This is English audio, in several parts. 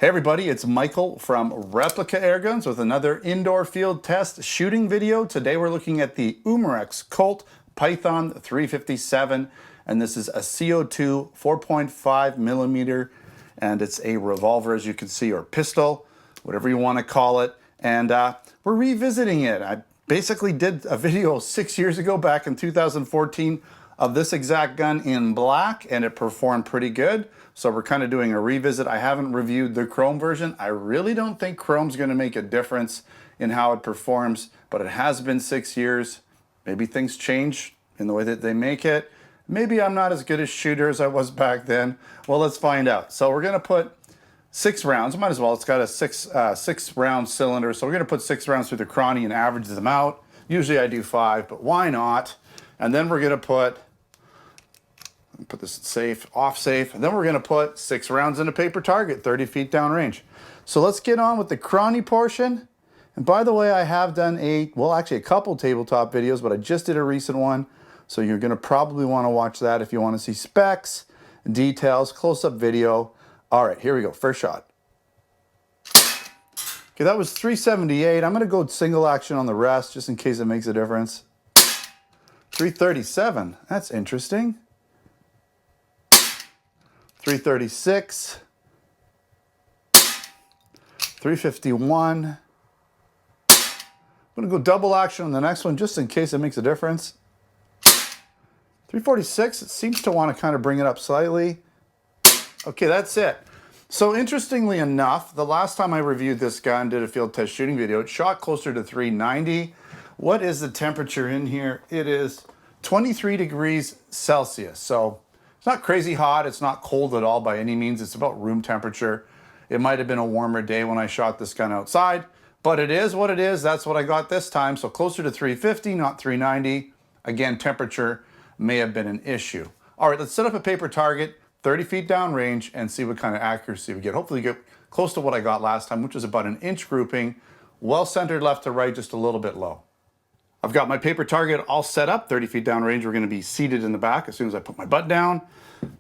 Hey everybody, it's Michael from Replica Airguns with another indoor field test shooting video. Today we're looking at the Umarex Colt Python 357, and this is a CO2 4.5 millimeter, and it's a revolver, as you can see, or pistol, whatever you want to call it. And we're revisiting it. I basically did a video 6 years ago, back in 2014, of this exact gun in black, and it performed pretty good. So we're kind of doing a revisit. I haven't reviewed the chrome version. I really don't think chrome's going to make a difference in how it performs, but it has been 6 years. Maybe things change in the way that they make it. Maybe I'm not as good a shooter as I was back then. Well, let's find out. So we're going to put 6 rounds. Might as well. It's got a six round cylinder. So we're going to put 6 rounds through the chrony and average them out. Usually I do 5, but why not? And then we're going to put this in safe, off safe, and then we're going to put 6 rounds in a paper target, 30 feet down range. So let's get on with the chrony portion. And by the way, I have done a couple tabletop videos, but I just did a recent one. So you're going to probably want to watch that if you want to see specs, details, close-up video. All right, here we go. First shot. Okay, that was 378. I'm going to go single action on the rest just in case it makes a difference. 337. That's interesting. 336, 351. I'm going to go double action on the next one just in case it makes a difference. 346, it seems to want to kind of bring it up slightly. Okay, that's it. So interestingly enough, the last time I reviewed this gun, did a field test shooting video, it shot closer to 390. What is the temperature in here? It is 23 degrees Celsius. So it's not crazy hot, it's not cold at all by any means, it's about room temperature. It might have been a warmer day when I shot this gun outside, but it is what it is. That's what I got this time, so closer to 350, not 390. Again, temperature may have been an issue. All right, let's set up a paper target, 30 feet down range, and see what kind of accuracy we get. Hopefully get close to what I got last time, which was about an inch grouping, well centered left to right, just a little bit low. I've got my paper target all set up, 30 feet down range. We're going to be seated in the back as soon as I put my butt down.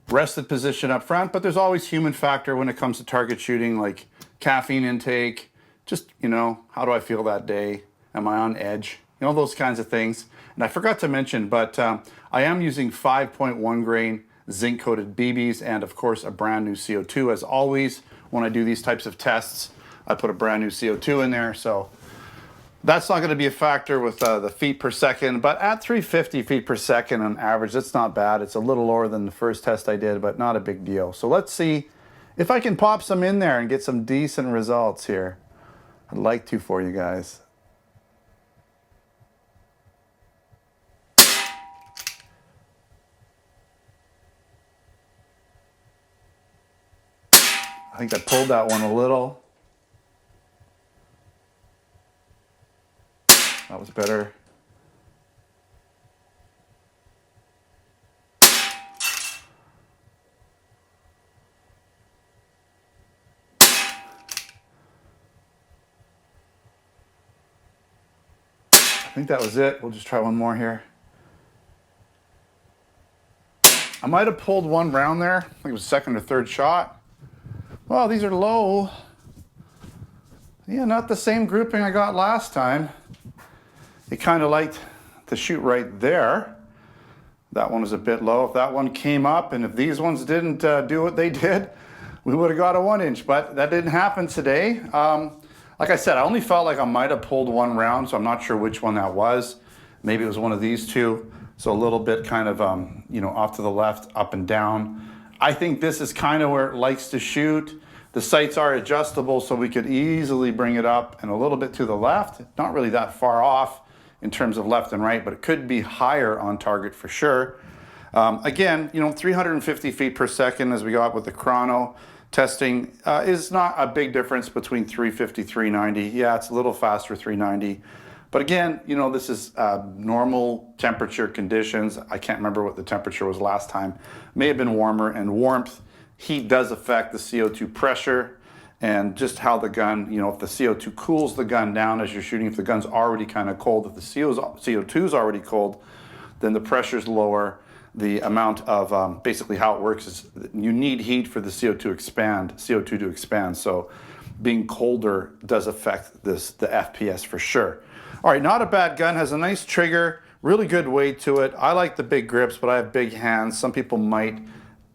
Rested position up front, but there's always human factor when it comes to target shooting, like caffeine intake, just, you know, how do I feel that day? Am I on edge? You know, those kinds of things. And I forgot to mention, but I am using 5.1 grain zinc-coated BBs and, of course, a brand new CO2. As always, when I do these types of tests, I put a brand new CO2 in there, so that's not going to be a factor with the feet per second, but at 350 feet per second on average, that's not bad. It's a little lower than the first test I did, but not a big deal. So let's see if I can pop some in there and get some decent results here. I'd like to for you guys. I think I pulled that one a little. That was better. I think that was it. We'll just try one more here. I might have pulled one round there. I think it was second or third shot. Well, these are low. Yeah, not the same grouping I got last time. It kind of liked to shoot right there. That one was a bit low. If that one came up and if these ones didn't do what they did, we would have got a 1 inch, but that didn't happen today. Like I said, I only felt like I might have pulled one round, so I'm not sure which one that was. Maybe it was one of these two. So a little bit kind of, you know, off to the left, up and down. I think this is kind of where it likes to shoot. The sights are adjustable, so we could easily bring it up and a little bit to the left. Not really that far off in terms of left and right, but it could be higher on target for sure. Again, you know, 350 feet per second as we got with the chrono testing is not a big difference between 350, 390. Yeah, it's a little faster, 390. But again, you know, this is normal temperature conditions. I can't remember what the temperature was last time. May have been warmer, and warmth, heat does affect the CO2 pressure and just how the gun, you know, if the CO2 cools the gun down as you're shooting, if the gun's already kind of cold, if the CO2 is already cold, then the pressure's lower, the amount of, basically how it works is you need heat for the CO2 to expand. So being colder does affect the FPS for sure. All right, not a bad gun, has a nice trigger, really good weight to it. I like the big grips, but I have big hands. Some people might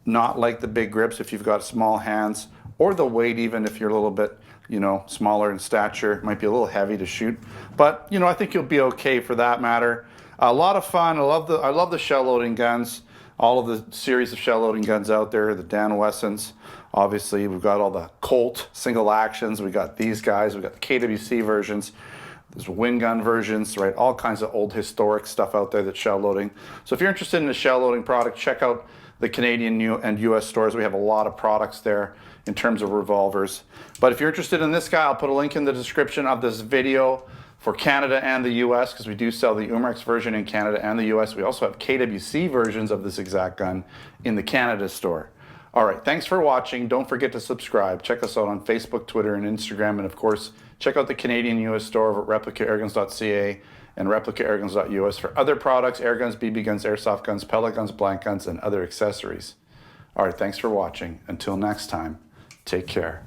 not like the big grips if you've got small hands, or the weight even if you're a little bit, you know, smaller in stature. It might be a little heavy to shoot, but you know, I think you'll be okay for that matter. A lot of fun. I love the shell loading guns. All of the series of shell loading guns out there, the Dan Wessons. Obviously, we've got all the Colt single actions. We got these guys. We got the KWC versions. There's wind gun versions, right? All kinds of old historic stuff out there that's shell loading. So if you're interested in the shell loading product, check out the Canadian and US stores. We have a lot of products there in terms of revolvers. But if you're interested in this guy, I'll put a link in the description of this video for Canada and the US, because we do sell the Umarex version in Canada and the US. We also have KWC versions of this exact gun in the Canada store. All right, thanks for watching. Don't forget to subscribe. Check us out on Facebook, Twitter, and Instagram. And of course, check out the Canadian US store over at replicaAirguns.ca and replicaAirguns.us for other products, air guns, BB guns, airsoft guns, pellet guns, blank guns, and other accessories. All right, thanks for watching. Until next time, take care.